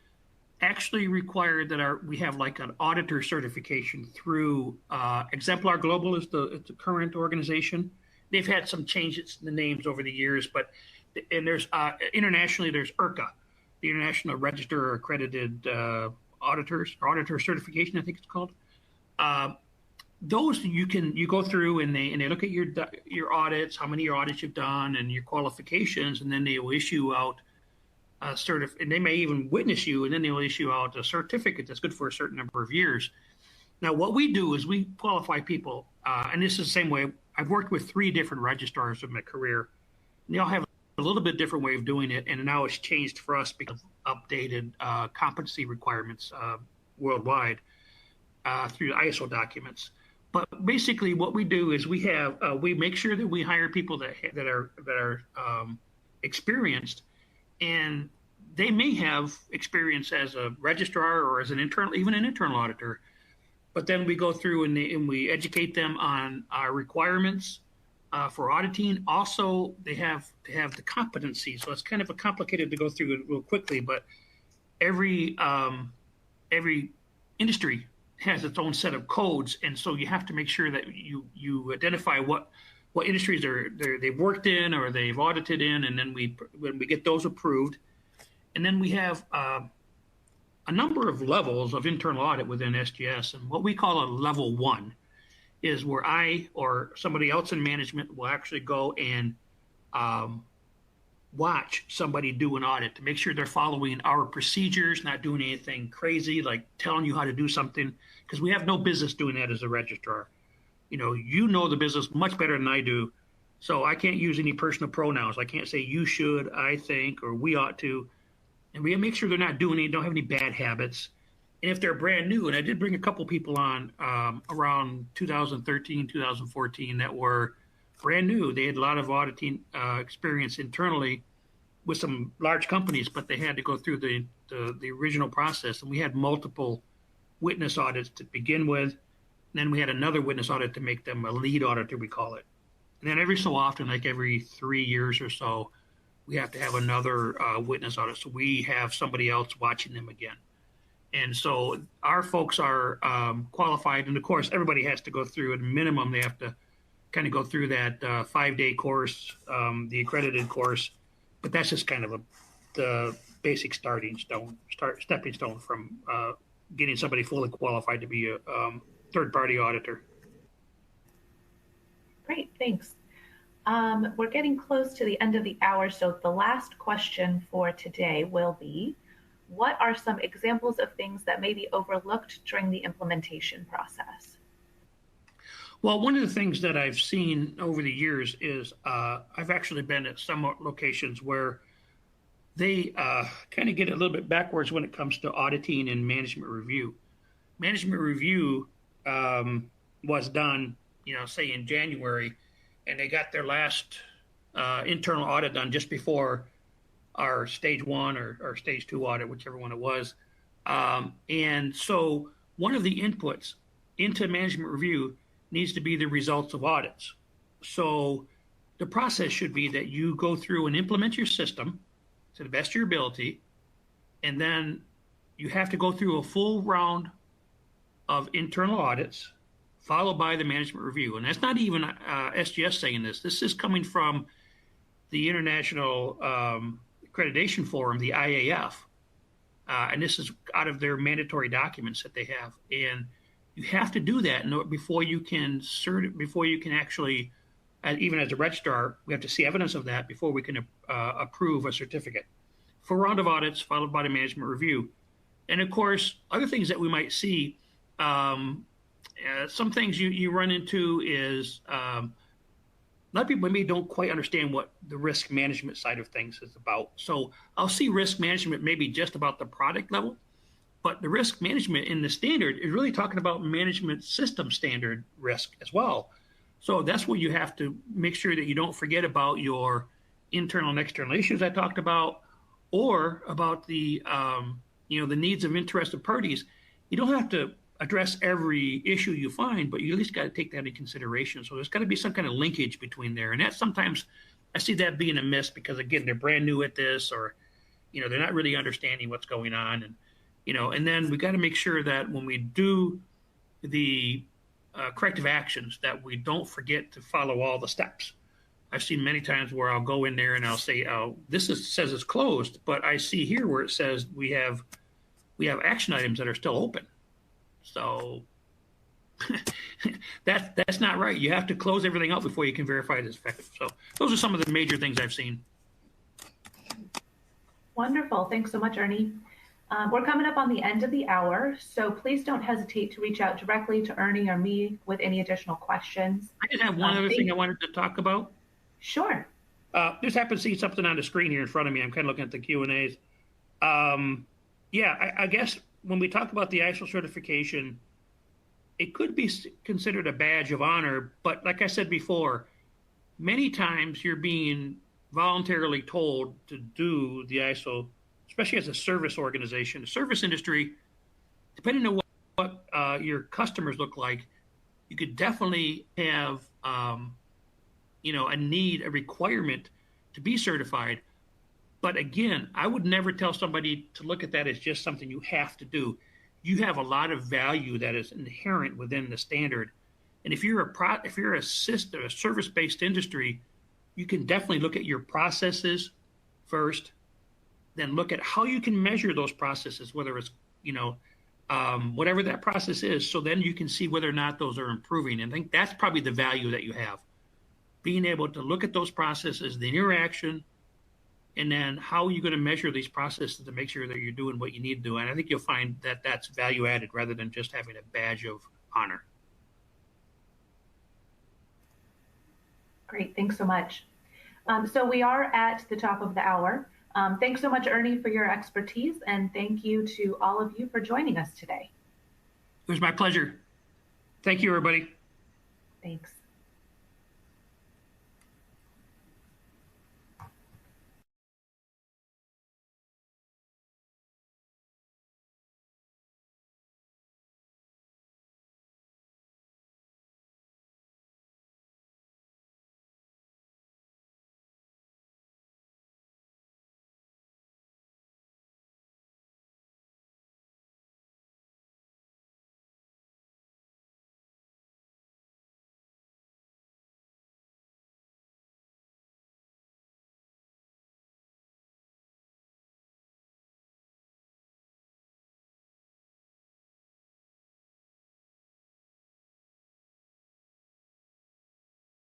actually require that we have like an auditor certification through Exemplar Global is the current organization. They've had some changes in the names over the years, and there's internationally there's IRCA, the International Register of Accredited Auditors, or Auditor Certification, I think it's called. Those you go through and they look at your audits, how many audits you've done, and your qualifications, and then they will issue out and they may even witness you, and then they will issue out a certificate that's good for a certain number of years. Now, what we do is we qualify people, and this is the same way. I've worked with 3 different registrars in my career, and they all have a little bit different way of doing it, and now it's changed for us because of updated competency requirements worldwide through the ISO documents. But basically, what we do is we make sure that we hire people that are experienced, and they may have experience as a registrar or as even an internal auditor. But then we go through and we educate them on our requirements for auditing. Also, they have to have the competency. So it's kind of complicated to go through it real quickly, but every industry has its own set of codes, and so you have to make sure that you identify what industries they've worked in or they've audited in, and then when we get those approved, and then we have a number of levels of internal audit within SGS, and what we call a level 1 is where I or somebody else in management will actually go and watch somebody do an audit to make sure they're following our procedures, not doing anything crazy, like telling you how to do something, because we have no business doing that as a registrar. You know the business much better than I do. So I can't use any personal pronouns. I can't say you should, I think, or we ought to. And we make sure they're not doing any, don't have any bad habits. And if they're brand new, and I did bring a couple people on around 2013, 2014 that were brand new. They had a lot of auditing experience internally with some large companies, but they had to go through the original process. And we had multiple witness audits to begin with. And then we had another witness audit to make them a lead auditor, we call it. And then every so often, like every 3 years or so, we have to have another witness audit. So we have somebody else watching them again. And so our folks are qualified. And of course, everybody has to go through, at a minimum, they have to kind of go through that 5-day course, the accredited course. But that's just kind of the basic stepping stone from getting somebody fully qualified to be a third-party auditor. Great, thanks. We're getting close to the end of the hour, so the last question for today will be, what are some examples of things that may be overlooked during the implementation process? Well, one of the things that I've seen over the years is I've actually been at some locations where they kind of get a little bit backwards when it comes to auditing and management review. Management review was done, say in January, and they got their last internal audit done just before our stage 1 or stage 2 audit, whichever one it was. And so one of the inputs into management review needs to be the results of audits. So the process should be that you go through and implement your system to the best of your ability, and then you have to go through a full round of internal audits, followed by the management review. And that's not even SGS saying this. This is coming from the International Accreditation Forum, the IAF. And this is out of their mandatory documents that they have. And you have to do that before you can actually, even as a registrar, we have to see evidence of that before we can approve a certificate. Full round of audits, followed by the management review. And of course, other things that we might see, some things you run into is a lot of people maybe don't quite understand what the risk management side of things is about. So I'll see risk management maybe just about the product level, but the risk management in the standard is really talking about management system standard risk as well. So that's where you have to make sure that you don't forget about your internal and external issues I talked about, or about the the needs of interested parties. You don't have to address every issue you find, but you at least got to take that into consideration. So there's got to be some kind of linkage between there. And that sometimes I see that being a miss because, again, they're brand new at this, or, they're not really understanding what's going on. And, and then we got to make sure that when we do the corrective actions, that we don't forget to follow all the steps. I've seen many times where I'll go in there and I'll say, oh, says it's closed, but I see here where it says we have action items that are still open. So that's not right. You have to close everything out before you can verify it is effective. So those are some of the major things I've seen. Wonderful. Thanks so much, Ernie. We're coming up on the end of the hour, so please don't hesitate to reach out directly to Ernie or me with any additional questions. I did have one other thing I wanted to talk about. Sure. Just happened to see something on the screen here in front of me. I'm kind of looking at the Q&As. I guess when we talk about the ISO certification, it could be considered a badge of honor, but like I said before, many times you're being voluntarily told to do the ISO, especially as a service organization. The service industry, depending on what your customers look like, you could definitely have a requirement to be certified. But again, I would never tell somebody to look at that as just something you have to do. You have a lot of value that is inherent within the standard. And if you're a service-based industry, you can definitely look at your processes first, then look at how you can measure those processes, whether it's, whatever that process is. So then you can see whether or not those are improving. And I think that's probably the value that you have. Being able to look at those processes, the interaction, And then how are you going to measure these processes to make sure that you're doing what you need to do? And I think you'll find that that's value added rather than just having a badge of honor. Great, thanks so much. So we are at the top of the hour. Thanks so much, Ernie, for your expertise, and thank you to all of you for joining us today. It was my pleasure. Thank you, everybody. Thanks.